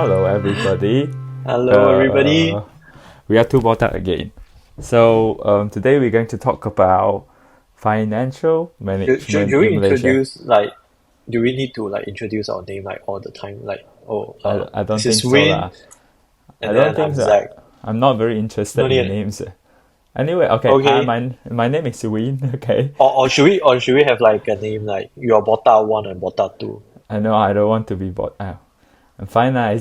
Hello, everybody. Hello, Uh, everybody. we are two Botak again. Today we're going to talk about financial Should management we in Malaysia. do we need to introduce our name all the time? I don't This is think so Win, lah. I and don't then think I'm so. Zach. I'm not very interested No in need. names. Anyway, okay. Okay. My name is Win. Okay. Or should we have like a name like you're Bota One and Bota Two? I know I don't want to be bought. I'm fine lah. I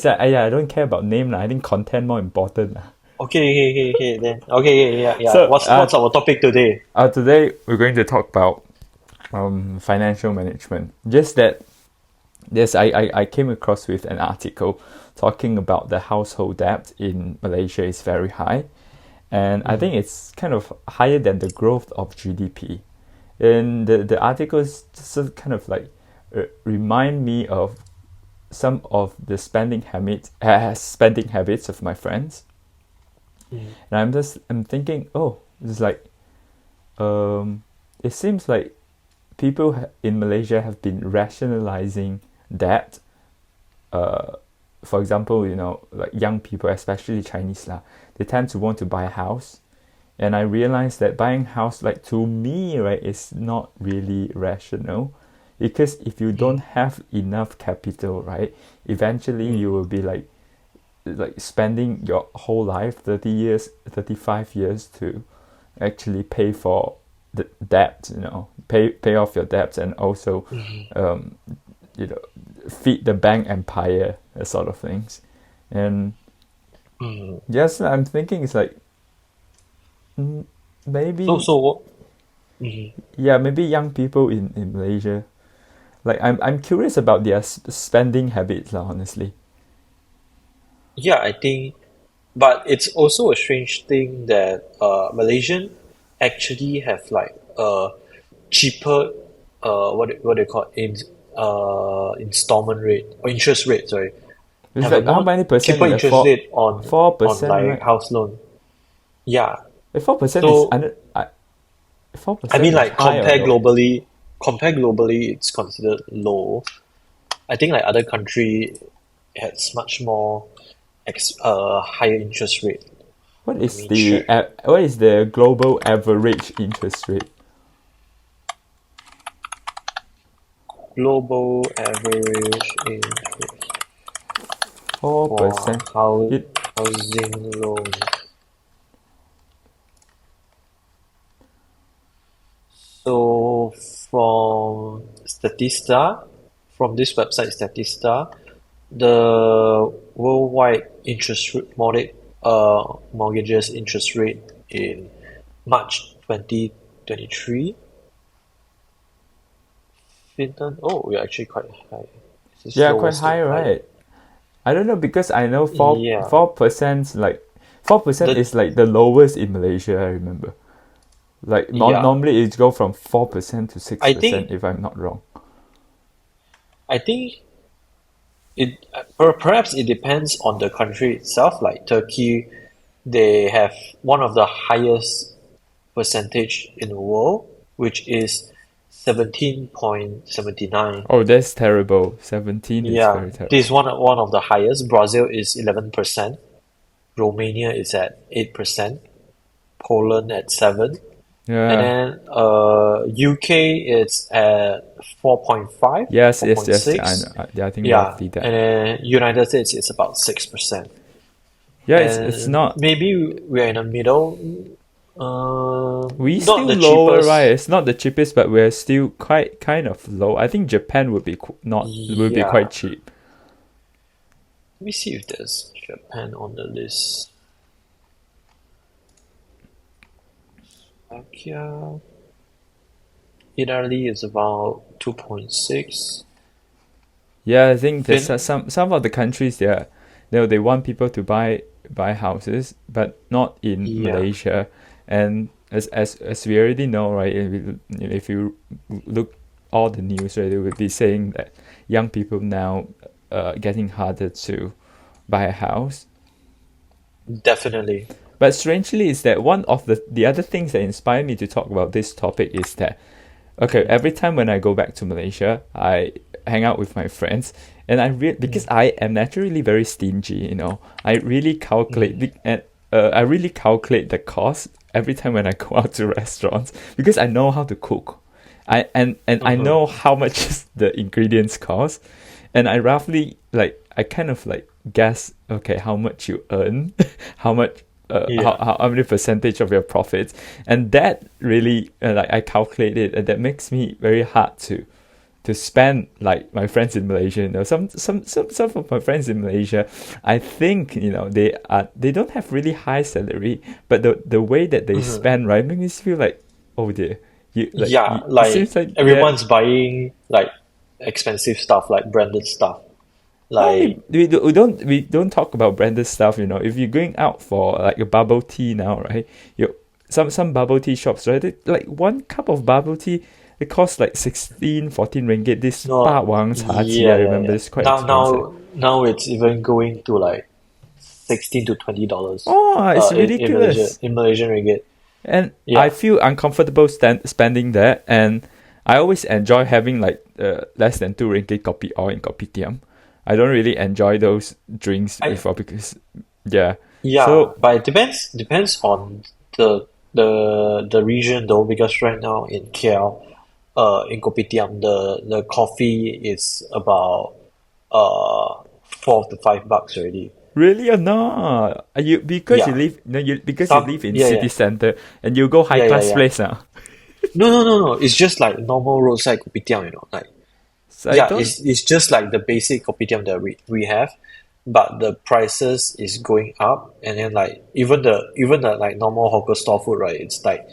don't care about name lah. I think content more important lah. Okay. Then okay, yeah. So What's our topic today? today we're going to talk about financial management. Just that, yes, I came across with an article talking about the household debt in Malaysia is very high, and I think it's kind of higher than the growth of GDP. And the articles just kind of like remind me of some of the spending habits of my friends, Mm. and I'm thinking, oh, it's like it seems like people in Malaysia have been rationalizing debt. For example, like young people, especially Chinese lah, they tend to want to buy a house, and I realized that buying a house, like to me, right, is not really rational, because if you don't have enough capital, right, eventually you will be like spending your whole life, 30 years, 35 years to actually pay for the debt, pay off your debts, and also um, you know feed the bank empire, that sort of things. And Mm. yes, I'm thinking it's like So maybe, so what? Mhm. yeah, maybe young people in Malaysia, like I'm curious about their spending habits lah, honestly. Yeah, I think, but it's also a strange thing that Malaysian actually have like a cheaper what they call installment rate or interest rate, sorry, It's have a like how more many percent cheaper is that? interest four rate on four on percent like right? house loan. Yeah, 4% is so under. 4% I mean is like high or low? compare globally, it's considered low. I think like other country has much more higher interest rate. Let me check. What is the global average interest rate? Global average interest Four for percent. It housing loan. So from this website Statista, the worldwide mortgages interest rate in March 2023. Finland, oh, we're actually quite high. This is Yeah, quite lowest in high, five. right? I don't know, because I know Yeah, 4% like 4% the is like the lowest in Malaysia. I remember. Like yeah, normally it go from 4% to six I percent think if I'm not wrong. I think perhaps it depends on the country itself. Like Turkey, they have one of the highest percentage in the world, which is 17.79. Oh, that's terrible. 17 is Yeah, very terrible. this is one of the highest. Brazil is 11%. Romania is at 8%. Poland at 7. And Yeah. then UK is at 4.5, Yes. I know. 4.6. Yeah, I think Yeah, roughly that. and then United States is about 6%. Yeah, it's And not. maybe we're in the middle. We Not still the lower, right? cheapest. It's not the cheapest, but we're still quite kind of low. I think Japan would be not would be Yeah. quite cheap. Let me see if there's Japan on the list. Slovakia. Italy is about 2.6. Yeah, I think there's Fin some of the countries there, they want people to buy houses, but not in Yeah. Malaysia. And as we already know, right? If you look all the news, right, they would be saying that young people now getting harder to buy a house. Definitely. But strangely, is that one of the other things that inspired me to talk about this topic is that, okay, every time when I go back to Malaysia, hang out with my friends, and because Mm. I am naturally very stingy, I really calculate Mm. I really calculate the cost every time when I go out to restaurants because I know how to cook. And I Uh-huh. know how much the ingredients cost, and I roughly I kind of guess, okay, how much you earn, how much Yeah. how many percentage of your profits, and that really I calculate it, and that makes me very hard to spend like my friends in Malaysia. Some of my friends in Malaysia, I think they don't have really high salary, but the way that they Uh-huh. spend, right, makes me feel like, oh dear, Yeah, it like seems like they're everyone's buying like expensive stuff, like branded stuff. not only Like, we don't talk about branded stuff. If you're going out for like a bubble tea now, right? You some bubble tea shops, right? Like one cup of bubble tea, it costs like 16, 14 ringgit. This no, Pa Wang Cha Tea, yeah, I yeah, remember, yeah. it's quite Now, expensive. now it's even going to like $16 to $20. Oh, it's In Malaysia, ridiculous. in Malaysian ringgit. And I Yeah, feel uncomfortable spending that. And I always enjoy having like less than 2 ringgit kopi or in kopitiam. I don't really enjoy those drinks I before because, yeah. yeah, So but it depends on the region though, because right now in KL, in Kopitiam, the coffee is about 4 to 5 bucks already. really or not? You because you Yeah, live no, you because you some live in yeah, city yeah, center and you go high yeah, yeah, class yeah. place now. No, no, no, no. It's just like normal roadside kopitiam, Like, So I yeah, don't. it's just like the basic kopitiam that we have, but the prices is going up, and then like even the like normal hawker store food, right? It's like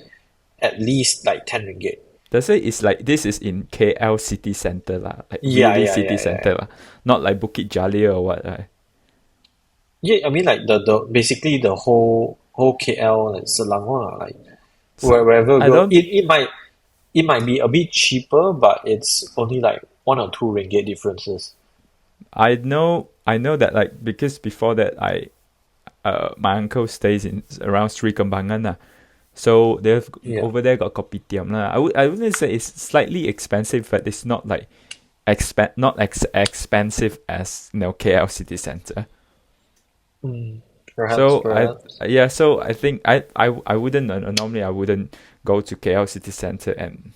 at least like 10 ringgit. That's why it's like this is in KL city center lah, like Yeah, really yeah, city yeah, yeah, center lah, not like Bukit Jalil or what. Right? yeah. I mean, like the basically the whole KL and Selangor, like So wherever you I go, don't. it might be a bit cheaper, but it's only like 1 or 2 ringgit differences. I know that like because before that my uncle stays in around Sri Kembangan lah. So they've Yeah. over there got kopitiam lah. I wouldn't say it's slightly expensive, but it's not like not expensive as KL city center. Mm, perhaps, So perhaps. I think I wouldn't normally I wouldn't go to KL city center and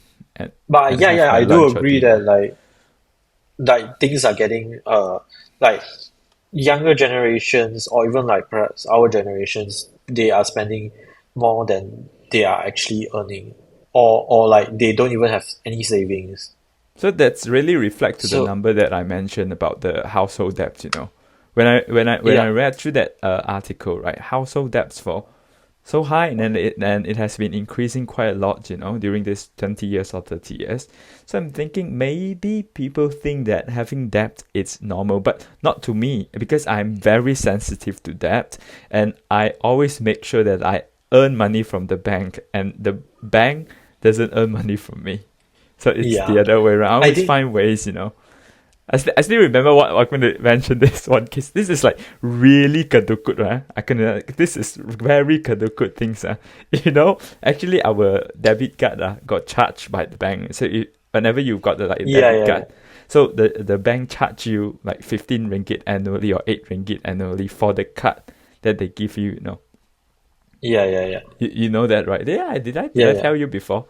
But and yeah, have yeah, my I do lunch or agree that dinner. like things are getting like younger generations or even like perhaps our generations, they are spending more than they are actually earning, or like they don't even have any savings. So that's really reflect to the So number that I mentioned about the household debt. When I yeah, read through that article, right, household debts for so high, and it has been increasing quite a lot, during this 20 years or 30 years. So I'm thinking maybe people think that having debt it's normal, but not to me because I'm very sensitive to debt, and I always make sure that I earn money from the bank, and the bank doesn't earn money from me. So it's the yeah. other way around. I I always think find ways. I still remember what I'm going to mention this one case. This is like really kedukut, right? This is very kedukut things. Actually, our debit card got charged by the bank. So whenever you got the like yeah, debit yeah, yeah, card, so the bank charge you like 15 ringgit annually or 8 ringgit annually for the card that they give you. yeah, yeah, yeah, You know that, right? Yeah, did I yeah. tell you before?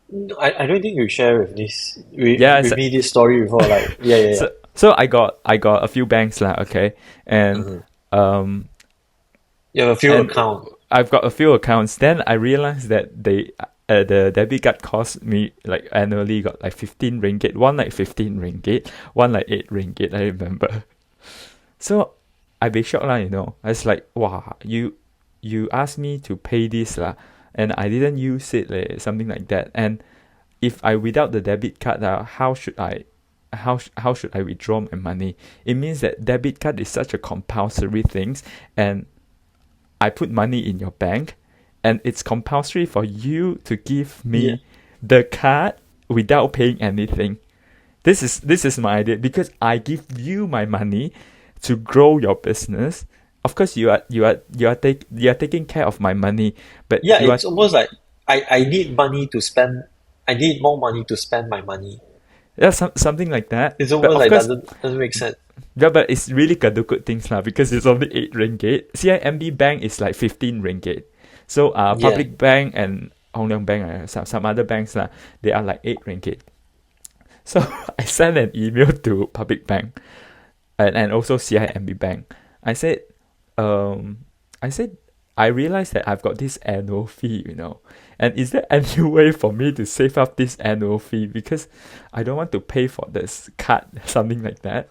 No, I don't think you share with this Yeah, with me this story before. Like, yeah, yeah, yeah. so I got a few banks lah, okay, and Mhm. um You have a few and account. I've got a few accounts. Then I realized that the debit card cost me like annually got like 15 ringgit, one like 15 ringgit, one like 8 ringgit. I remember. So I be shocked lah. I was like, wow, you asked me to pay this lah, and I didn't use it something like that. And if I without the debit card, how should I withdraw my money? It means that debit card is such a compulsory thing, and I put money in your bank, and it's compulsory for you to give Yeah, me the card without paying anything. This is my idea because I give you my money to grow your business. Of course, you are taking care of my money, but yeah. you are It's almost like I need money to spend. I need more money to spend my money. Yeah, something like that. It's But almost of like course, doesn't make sense. yeah, but it's really kadukut things lah because it's only 8 ringgit. CIMB Bank is like 15 ringgit. So Yeah. Public Bank and Hong Leong Bank, some other banks lah, they are like 8 ringgit. So I sent an email to Public Bank and also CIMB Bank. I said, um, I said, I realized that I've got this annual fee, and is there any way for me to save up this annual fee because I don't want to pay for this card, something like that.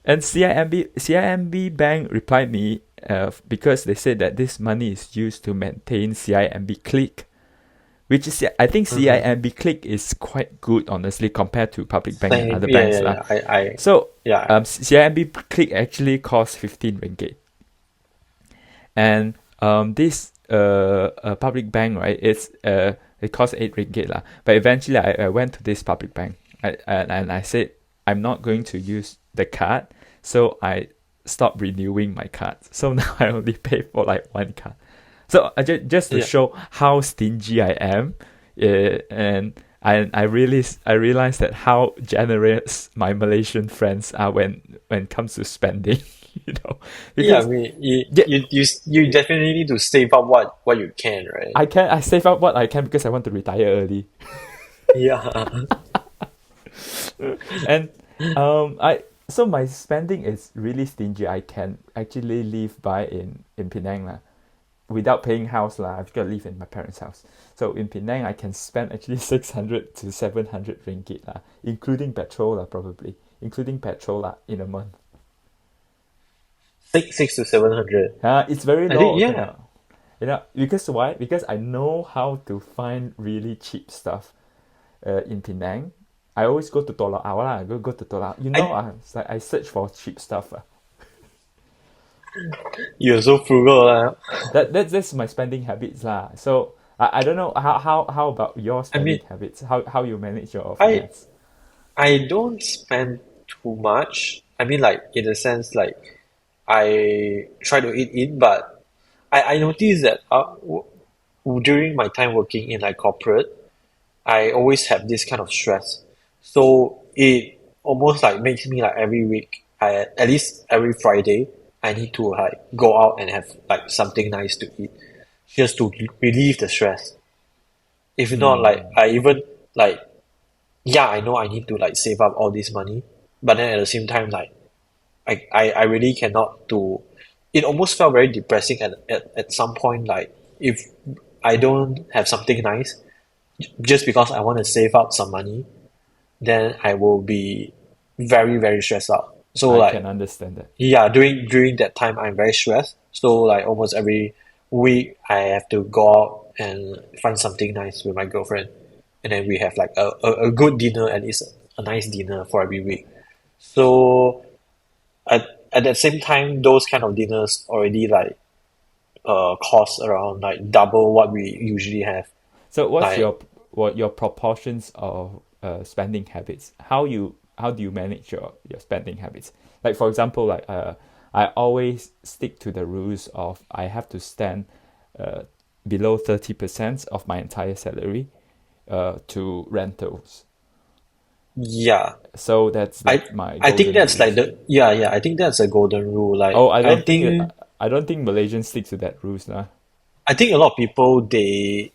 And CIMB Bank replied me because they said that this money is used to maintain CIMB Click, which is I think CIMB Click is quite good honestly compared to Public Bank and Same. other Yeah, banks yeah, lah. yeah. I So yeah. CIMB Click actually costs 15 ringgit, and this Public Bank, right, it costs 8 ringgit lah. But eventually I went to this Public Bank and I said I'm not going to use the card, so I stopped renewing my cards. So now I only pay for like one card. So just to Yeah. show how stingy I am, and I realized that how generous my Malaysian friends are when it comes to spending, Yeah, I because mean, yeah, you definitely need to save up what you can, right? I save up what I can because I want to retire early. Yeah. And I so my spending is really stingy. I can actually live by in Penang lah, without paying house lah. I've got to live in my parents' house. So in Penang, I can spend actually 600 to 700 ringgit lah, including petrol lah, probably including petrol lah in a month. Six to 700. It's very I think low, yeah. because why? Because I know how to find really cheap stuff in Penang. I always go to Tolak Awa lah. Go to Tolak. I It's like I search for cheap stuff. You're so frugal, lah. That's my spending habits lah. So I don't know how about your I mean, spending habits? How you manage your I finance? I don't spend too much. I mean, like in a sense, like I try to eat in, but I noticed that during my time working in like corporate, I always have this kind of stress. So it almost like makes me like every week, at least every Friday, I need to like go out and have like something nice to eat, just to relieve the stress. If not, like Hmm. I even like yeah, I know I need to like save up all this money, but then at the same time, like I really cannot do. It almost felt very depressing at some point. Like if I don't have something nice, just because I want to save up some money, then I will be very very stressed out. So I like can understand that. yeah, during that time I'm very stressed. So like almost every week I have to go out and find something nice with my girlfriend, and then we have like a good dinner, at least a nice dinner for every week. So at that same time, those kind of dinners already like cost around like double what we usually have. So what's Like your proportions of spending habits? How do you manage your spending habits? Like for example, like I always stick to the rules of I have to spend uh, below 30% of my entire salary to rentals. yeah, So that's I my I think golden that's like rules. the yeah yeah I think that's a golden rule. Like Oh, I don't think Malaysians stick to that rules now. I think a lot of people they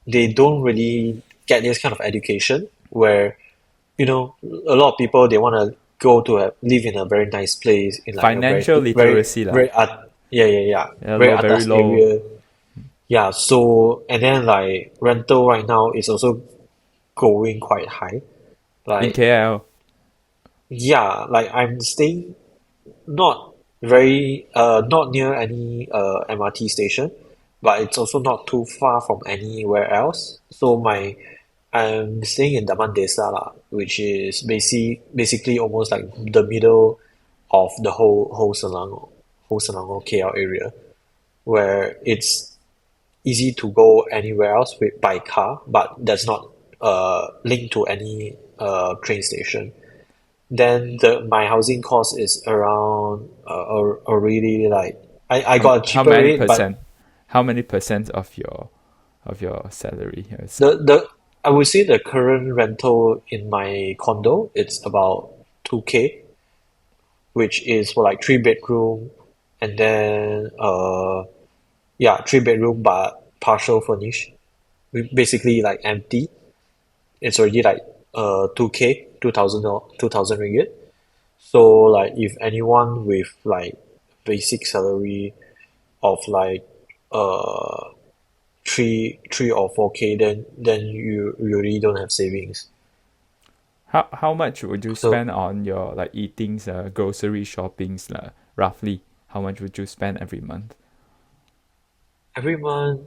don't really get this kind of education where a lot of people they want to go to live in a very nice place in like a very Financial very literacy lah. very art yeah yeah yeah Yeah, very very atas low. area. Yeah, so and then like rental right now is also going quite high. In Like KL. yeah, like I'm staying not not near any MRT station, but it's also not too far from anywhere else. So I'm staying in Taman Desa lah, which is basically almost like the middle of the whole Selangor KL area, where it's easy to go anywhere else by car, but that's not linked to any train station. Then the my housing cost is around already like I got a How cheaper many rate, but percent? How many percent of your salary is the I would say the current rental in my condo, it's about 2K, which is for like three bedroom, and then yeah, three bedroom but partial furnished. Basically like empty. It's already like 2K, 2000 ringgit. So like if anyone with like basic salary of like uh 3 or 4K, then you really don't have savings. How much would you So spend on your like eatings, grocery shoppings, roughly? How much would you spend every month? every month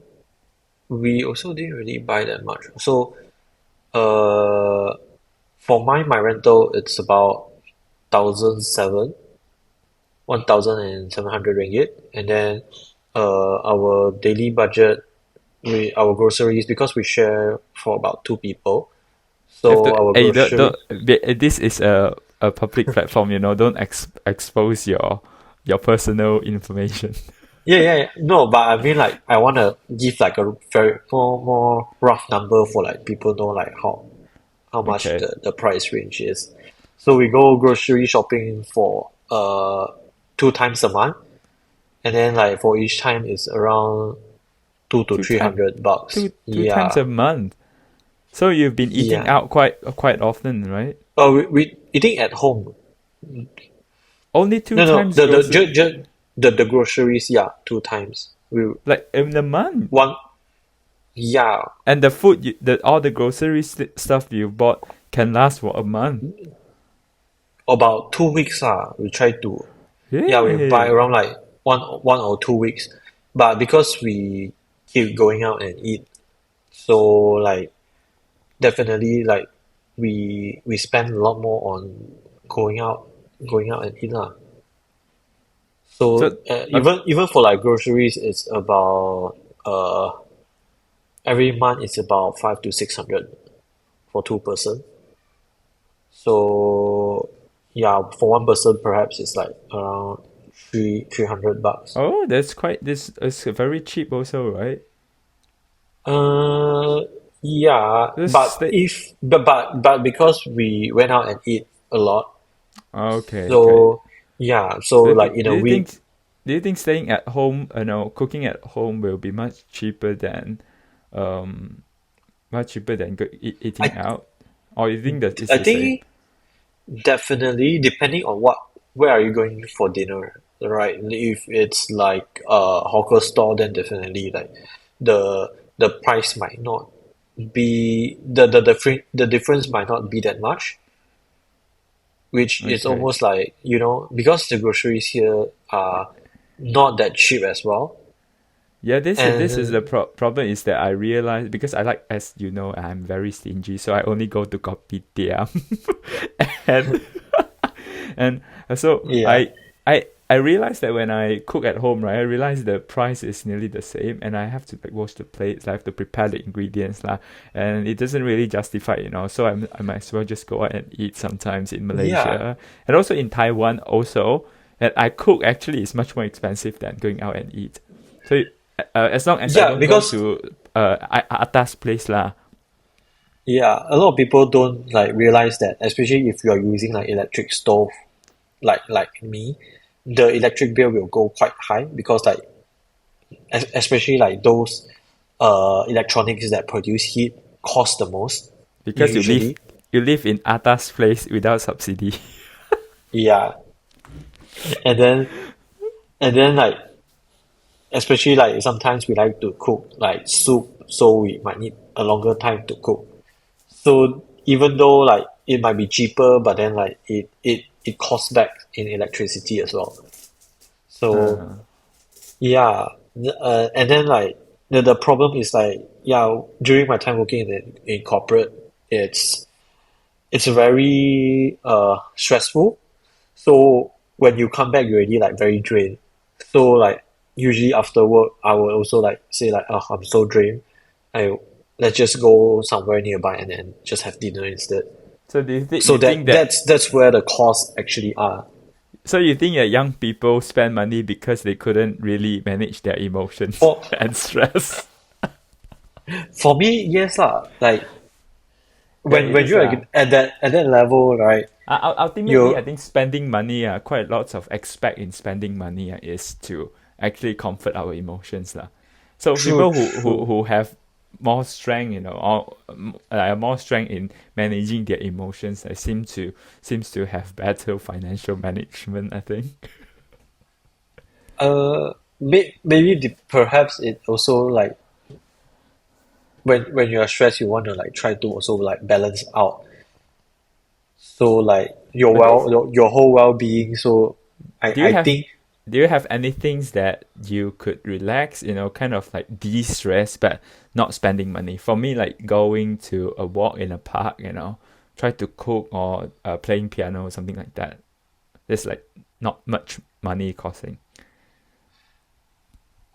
we also didn't really buy that much. So uh for my rental it's about 1,700 1,700 ringgit, and then our daily budget, we our groceries, because we share for about two people, You have to. so our Hey, grocery. this is a public platform. Don't expose your personal information. Yeah, yeah, yeah. No, but I mean like I want to give like a very more rough number for like people know like how much Okay, the price range is. So we go grocery shopping for 2 times a month, and then like for each time is around two to two three time, hundred bucks. two times Yeah, a month. So you've been eating yeah. out quite often, right? Oh, we eating at home. Only two No, no, times grocery, the groceries. Yeah, 2 times. We like in a month. one. Yeah, And the food, all the grocery stuff you bought can last for a month. about 2 weeks. We try to. Yeah, we buy Hey. around like one or 2 weeks, but because we keep going out and eat, so like definitely like we spend a lot more on going out going out and eat lah. So So, uh, even for like groceries, it's about every month it's about 5 to 600 for two-person. So yeah, for one person perhaps it's like around $300. oh, this is very cheap also, right? Uh, yeah, Just but stay. if but because we went out and eat a lot, Okay, okay. so yeah, so So like in do a you week, think staying at home, cooking at home will be um, much cheaper than eating I out, or you think that it's I the same? think definitely depending on where are you going for dinner, right? If it's like a hawker store, then definitely like the price might not be the difference might not be that much, which is Okay. almost like, because the groceries here are not that cheap as well. Yeah, this is And the problem is that I realize because as you know, I'm very stingy, so I only go to kopitiam, and and so yeah, I realized that when I cook at home, right, I realize the price is nearly the same, and I have to like wash the plates, I have to prepare the ingredients lah, and it doesn't really justify, So I might as well just go out and eat sometimes in yeah, Malaysia, and also in Taiwan also. And I cook actually is much more expensive than going out and eat. So as long as I yeah, don't go because to atas place lah. yeah, a lot of people don't like realize that, especially if you're using like electric stove, like me, the electric bill will go quite high because like especially like those electronics that produce heat cost the most Because usually. you live in atas place without subsidy. Yeah, and then like especially like sometimes we like to cook like soup, so we might need a longer time to cook. So even though like it might be cheaper, but then like it costs back in electricity as well. So uh, yeah, and then like the problem is like, yeah, during my time working in corporate, it's very stressful. So when you come back, you're already like very drained. So like usually after work, I will also like say like, oh, I'm so drained. I Let's just go somewhere nearby and then just have dinner instead. so So you think that that's where the costs actually are. so you think that young people spend money because they couldn't really manage their emotions For and stress? for me, yes lah. Like Yeah, when it when is you're lah. at that level, right? Ultimately, I You think spending money, quite lots of expect in spending money is to actually comfort our emotions lah. So true, people true. who have more strength, or more strength in managing their emotions, seems to have better financial management. I think. Maybe perhaps it also like when you are stressed, you want to like try to also like balance out. So like But this, your whole well-being. So do you I have think do you have any things that you could relax, kind of like de-stress, but not spending money? For me, like going to a walk in a park, try to cook or playing piano or something like that. There's like not much money costing.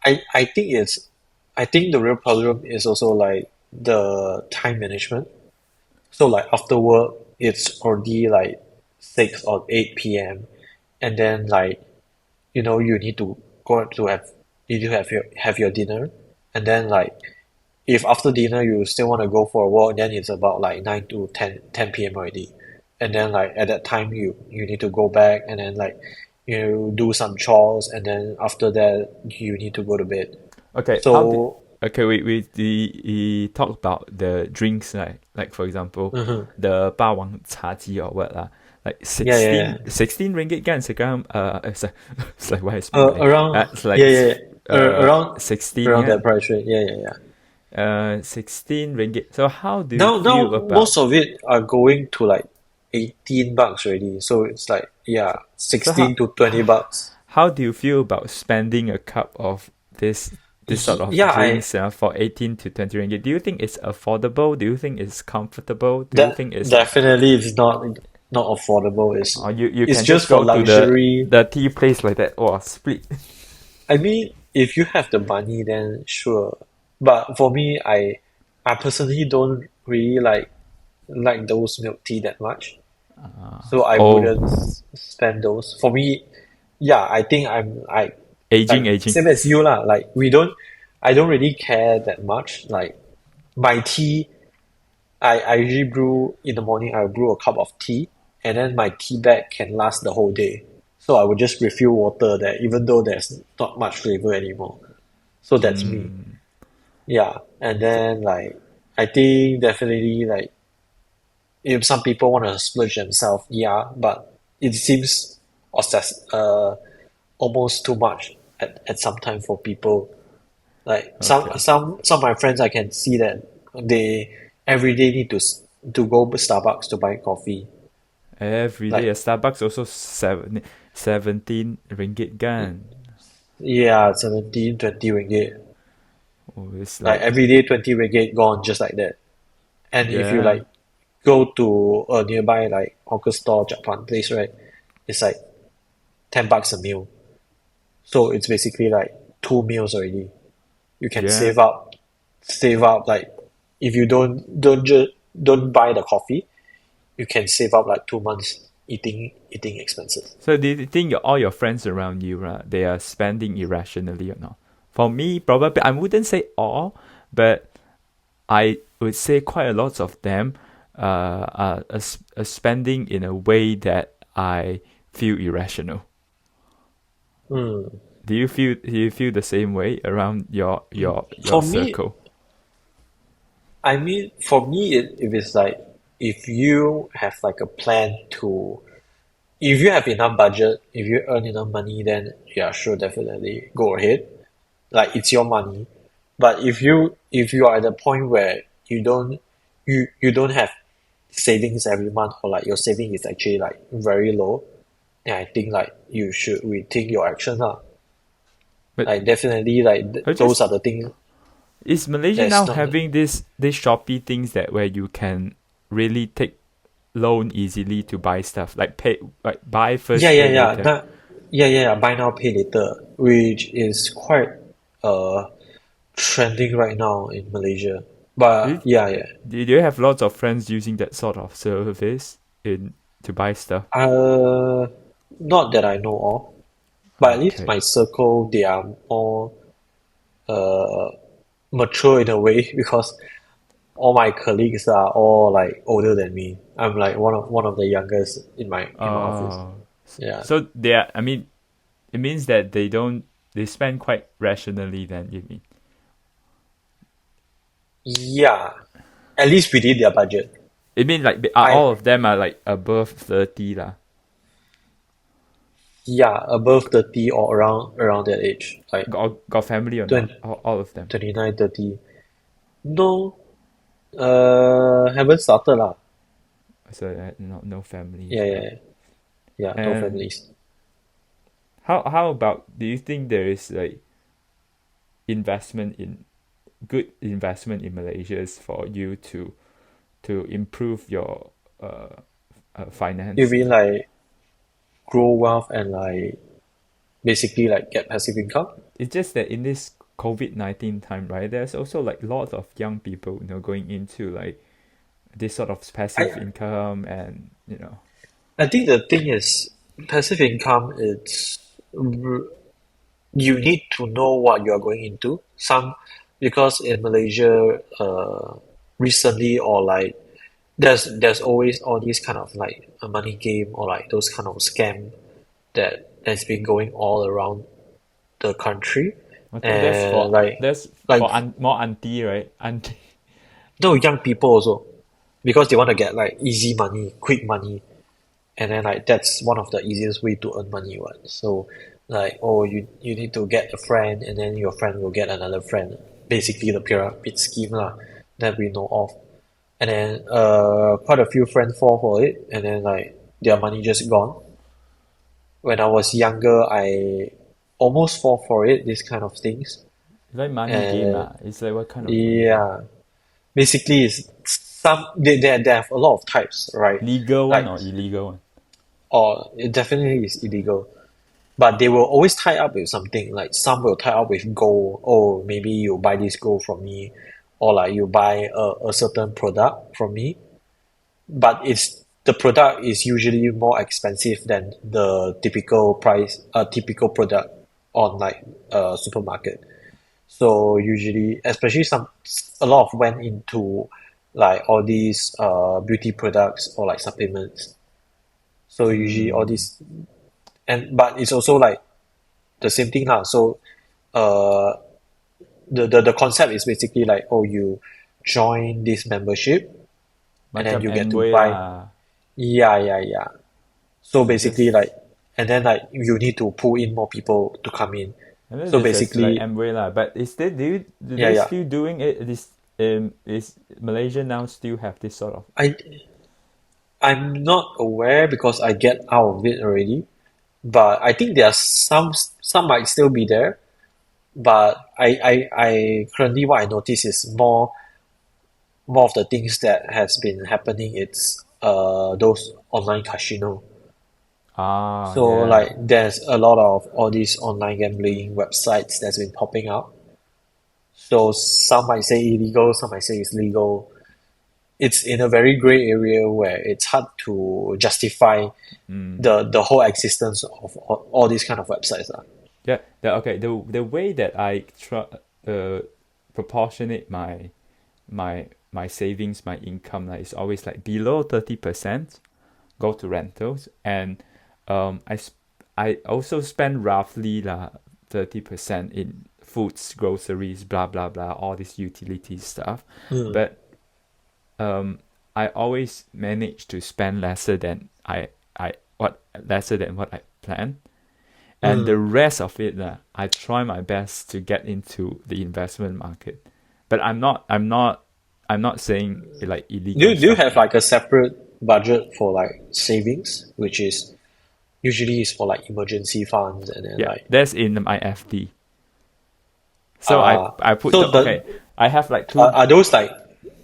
I think it's I think the real problem is also like the time management. So like after work, it's already like 6 or 8 p.m. And then like you need to go to have you need to have your dinner, and then like if after dinner you still want to go for a walk, then it's about like 9 to ten p.m. already. And then like at that time you need to go back, and then like you do some chores, and then after that you need to go to bed. Okay, how did So okay we talk about the drinks, right? Like for example, mhm. the 霸王茶姬 or what lah. Like Yeah, yeah, 16 ringgit kan sekarang, it's like why I speak Malay. around It's like yeah, yeah, yeah. Around 16 around that kan. price rate. Yeah, yeah, yeah. 16 ringgit. So how do you Now feel about most of it are going to like $18 already. So it's like yeah, so 16 to 20 bucks. how do you feel about spending a cup of this sort of Yeah, I drinks, for 18 to 20 ringgit? Do you think it's affordable? Do you think it's comfortable? Do you that think it's like, definitely is not affordable. or you It's can just just for go to luxury. the tea place like that or split? I mean, if you have the money, then sure. But for me, I personally don't really like those milk tea that much. So I Oh, wouldn't spend those. For me, yeah, I think I'm aging. same as you lah. Like I don't really care that much. Like my tea, I usually brew in the morning. I brew a cup of tea, and then my tea bag can last the whole day. So I would just refill water there, even though there's not much flavor anymore. So that's me. Yeah, and So, then like I think definitely like if some people want to splurge themselves, yeah, but it seems almost too much at some time for people. Like okay. some of my friends, I can see that they every day need to go to Starbucks to buy coffee. Every day Like at Starbucks also 17 ringgit gan. yeah, 17, 20 ringgit. Oh, it's Like like, every day 20 ringgit gone just like that. And if you yeah, like go to a nearby like hawker store, Japan place, right? It's like $10 a meal. So it's basically like 2 meals already. You can yeah. save up like if you don't buy the coffee, you can save up like 2 months eating expenses. So do you think all your friends around you, right, they are spending irrationally or not? For me, probably I wouldn't say all, but I would say quite a lot of them are spending in a way that I feel irrational. Hmm. Do you feel the same way around your For me, circle? I mean, for me, if it's like if you have like a plan to, if you have enough budget, if you earn enough money, then yeah, sure, definitely go ahead. Like it's your money. But if you are at a point where you don't have savings every month, or like your saving is actually like very low, then I think like you should rethink your actions lah. But Like definitely like I those just are the things is Malaysia that's now not. having this Shopee things that where you can really take loan easily to buy stuff like pay like buy Yeah, first yeah, pay yeah. later. Yeah. Buy now, pay later, which is quite uh trending right now in Malaysia. Do you, But yeah, yeah. do you have lots of friends using that sort of service in to buy stuff? Uh, Not that I know of, but at least Okay. my circle they are more uh mature in a way because all my colleagues are all like older than me. I'm like one of the youngest in my office. Oh, Yeah. so they are, I mean, it means that they spend quite rationally then, you mean? Yeah. At least within their budget. It means like I all of them are like above 30 lah. Yeah, above 30 or around that age. Like Got family or not? 20, All of them. 29, 30. No, haven't started lah. So no families Yeah, yeah, lah. yeah. Yeah, no And families. how about, do you think there is like investment in good investment in Malaysia for you to improve your You finance? mean like grow wealth and like basically like get passive income? It's just that in this COVID-19 time, right? There's also like lots of young people, going into like this sort of passive I income, and I think the thing is passive income. You need to know what you are going into. Some because in Malaysia, recently or like there's always all these kind of like a money game or like those kind of scam that's been going all around the country, I think and like more auntie, right? Auntie. no young people also because they want to get like easy money, quick money, and then like that's one of the easiest way to earn money, what? So like oh you need to get a friend and then your friend will get another friend, basically the pyramid scheme lah that we know of. And then quite a few friends fall for it and then like their money just gone. When I was younger I almost fall for it, these kind of things. Like money game, And ah. It's like what kind of money game? yeah, basically it's some they have a lot of types, right? Legal one Like or illegal one? or it definitely is illegal. But they will always tie up with something. Like some will tie up with gold. Oh, maybe you buy this gold from me, or like you buy a certain product from me. But it's the product is usually more expensive than the typical product on like a supermarket. So usually, especially a lot of went into like all these beauty products or like supplements. So usually all Hmm. these and but it's also like the same thing lah. So uh the concept is basically like oh you join this membership and then Macam you get to Amway buy. lah. Yeah, yeah, yeah. So It's basically just, like and then like you need to pull in more people to come in. I know So this is like basically Amway lah. But do yeah, they yeah. still doing it? Is Malaysia now still have this sort of? I I'm not aware because I get out of it already. But I think there are some might still be there. But I currently what I notice is more of the things that has been happening. It's those online casino. Ah, So yeah. like there's a lot of all these online gambling websites that's been popping up. So some might say illegal, some might say it's legal. It's in a very gray area where it's hard to justify Mm. the whole existence of all these kind of websites. Yeah. Okay. The way that I try proportionate my savings, my income, like, is always like below 30% go to rentals, and I also spend roughly 30% in foods, groceries, blah blah blah, all this utility stuff. Mm, But um, I always manage to spend lesser than what I planned, and the mm. rest of it, I try my best to get into the investment market. But I'm not saying like illegal Do you stuff. have like a separate budget for like savings, which is usually is for like emergency funds and then Yeah, like that's in my FD. So I uh I put so the okay. the I have like two. are those like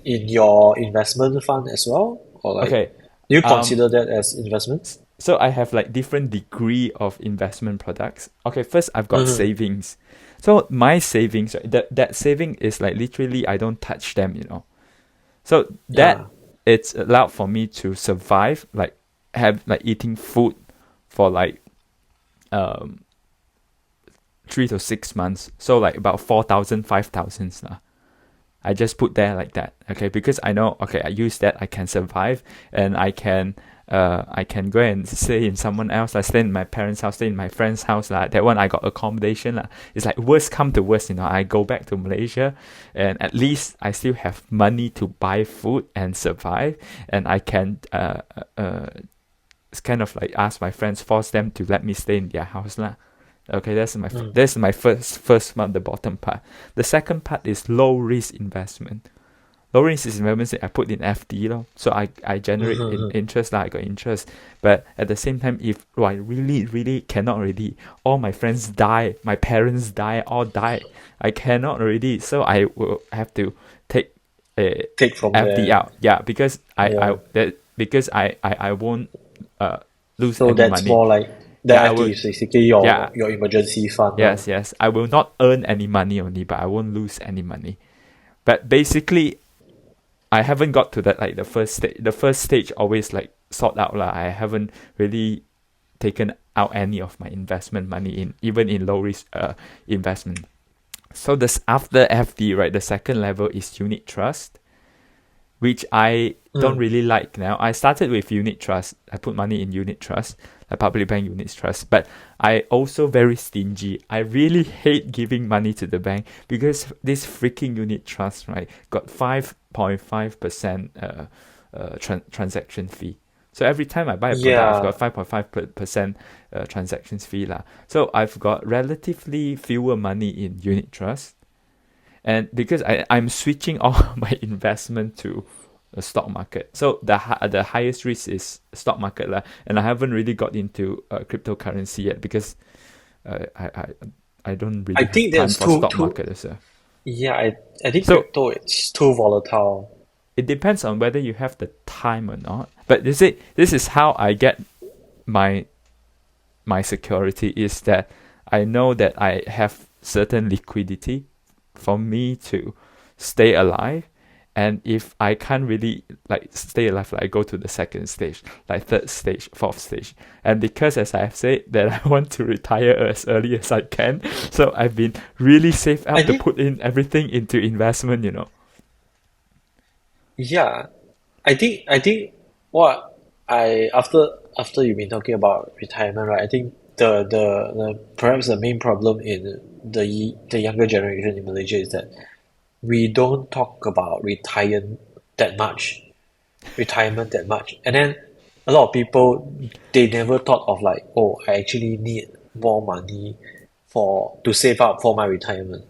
in your investment fund as well? Or like Okay, do you um, consider that as investment? so I have like different degree of investment products. Okay, first I've got Mm-hmm. savings. So my savings, right, that saving is like literally I don't touch them. So that Yeah. it's allowed for me to survive, like have like eating food for like um 3 to 6 months. So like about 4,000, 5,000 lah. I just put there like that, okay, because I know, okay, I use that, I can survive, and I can go and stay in someone else. I stay in my parents' house, stay in my friend's house. That one I got accommodation. It's like worst come to worst, I go back to Malaysia and at least I still have money to buy food and survive. And I can it's kind of like ask my friends, force them to let me stay in their house. Lah. Okay, Mm. that's my first part, the bottom part. The second part is low risk investment. Low risk investments I put in FD lor. So I generate Mhm. interest lah, I got interest. But at the same time, if I really, really cannot already, all my friends die, my parents die, all die. I cannot already. So I will have to take a Take from FD there. out. Yeah, because Yeah. I won't uh lose So any that's money. more like the Yeah, I FD will. is basically Yeah, your emergency fund. yes, yes. I will not earn any money only, but I won't lose any money. But basically, I haven't got to that, like the first stage. The first stage always like sort out lah. I haven't really taken out any of my investment money in, even in low risk investment. So this after FD, right, the second level is unit trust, which I don't Mm. really like now. I started with unit trust. I put money in unit trust, like public bank unit trust. But I also very stingy. I really hate giving money to the bank because this freaking unit trust, right, got 5.5% transaction fee. So every time I buy a product, I've Yeah. got 5.5% transactions fee lah. So I've got relatively fewer money in unit trust, and because I'm switching all my investment to the stock market, so the highest risk is stock market lah, and I haven't really got into cryptocurrency yet because I don't I really have think time that's for too stock too market as well. yeah, I think So crypto it's too volatile. it depends on whether you have the time or not. But this is how I get my my security, is that I know that I have certain liquidity for me to stay alive. And if I can't really like stay alive, like I go to the second stage, like third stage, fourth stage. And because as I've said that I want to retire as early as I can, so I've been really safe I up to think put in everything into investment. yeah. I think what I after you've been talking about retirement, right? I think the perhaps the main problem in the younger generation in Malaysia is that we don't talk about that much, retirement that much. And then a lot of people they never thought of like, oh, I actually need more money for to save up for my retirement.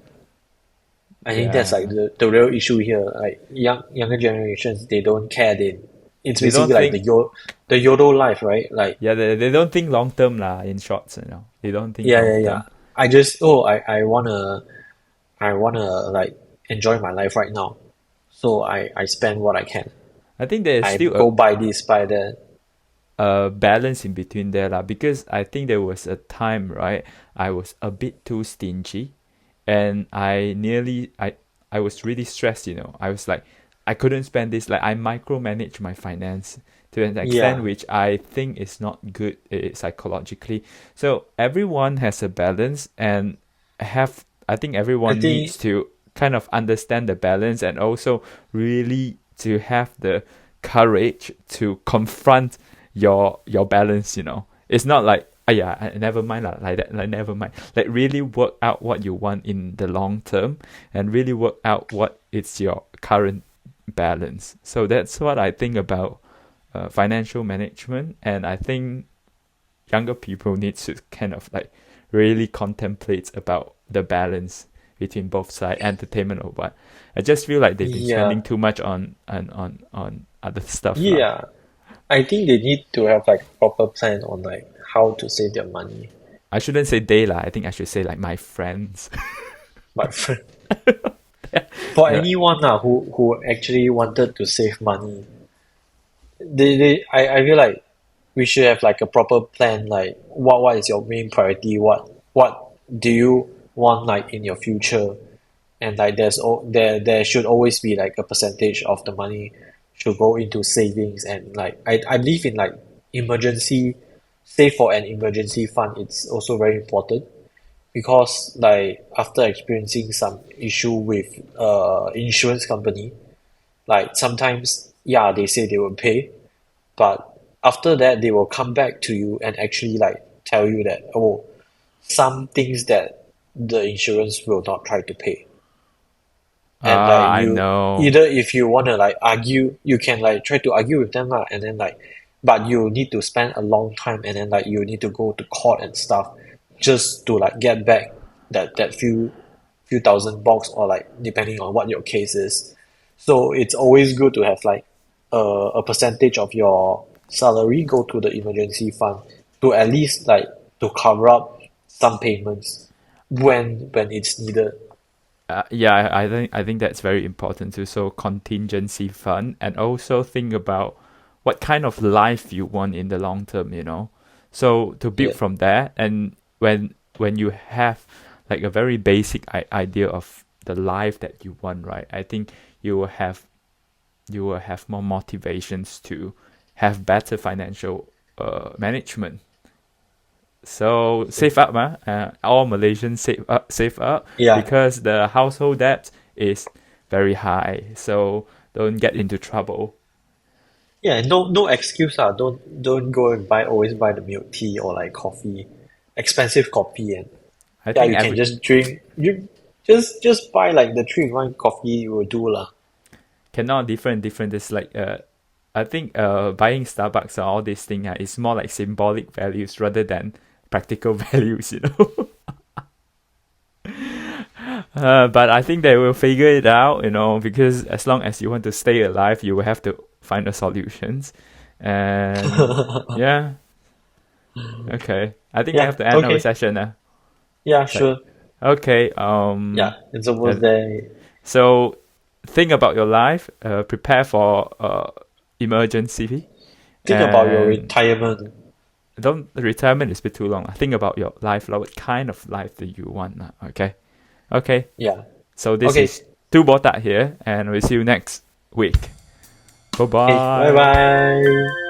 I think that's like Yeah. the real issue here. Like younger generations, they don't care. It's They basically don't like think the YOLO life, right? Like yeah, they don't think long term lah, in shorts. They don't think yeah, long yeah, yeah. term. I just oh I wanna like enjoy my life right now. So I spend what I can. I think there is I still go buy this, buy that. a balance in between there lah, because I think there was a time, right, I was a bit too stingy, and I was really stressed. I was like, I couldn't spend this, like I micromanage my finance to an extent Yeah, which I think is not good psychologically. So everyone has a balance, and I think I everyone needs think to kind of understand the balance, and also really to have the courage to confront your balance. It's not like, yeah, never mind lah, like that, like never mind, like really work out what you want in the long term, and really work out what is your current balance. So that's what I think about financial management. And I think younger people need to kind of like really contemplate about the balance between both side, entertainment or what. I just feel like they've been yeah, spending too much on other stuff lah. yeah. I think they need to have like a proper plan on like how to save their money. I shouldn't say they lah. I think I should say like my friends. But for Yeah, anyone who actually wanted to save money, I feel like we should have like a proper plan. Like what is your main priority? What do you want like in your future? And like there should always be like a percentage of the money should go into savings. And like I believe in like emergency save for an emergency fund. It's also very important because like after experiencing some issue with insurance company, like sometimes yeah they say they will pay, but after that they will come back to you and actually like tell you that oh some things that the insurance will not try to pay. And like I you know. either if you want to like argue you can like try to argue with them lah, and then like but you need to spend a long time and then like you need to go to court and stuff just to like get back that few thousand bucks or like depending on what your case is. So it's always good to have like a percentage of your salary go to the emergency fund to at least like to cover up some payments when it's needed. Yeah, I think that's very important too. So contingency fund, and also think about what kind of life you want in the long term. So to build Yeah. from there, and when you have like a very basic idea of the life that you want, right? I think you will have you will have more motivations to have better financial management. So save up, all Malaysians save up Yeah. because the household debt is very high. So don't get into trouble. Yeah, no excuse ah. Don't go and always buy the milk tea or like coffee, expensive coffee, and I yeah, think you can every just drink you just buy like the 3-in-1 coffee will do lah. cannot different. It's like I think buying Starbucks or all these things is more like symbolic values rather than practical values. But I think they will figure it out, because as long as you want to stay alive, you will have to find the solutions. And yeah, okay. I think we Yeah, have to end our okay. session now. Yeah, It's like, sure. okay, Yeah, it's uh, almost there. so think about your life, prepare for emergency, Think about your and retirement. don't retirement is a bit too long. Think about your life, like what kind of life do you want? Okay, okay. Yeah. So this is Okay. two Botak here, and we'll see you next week. Bye Okay. Bye bye. bye.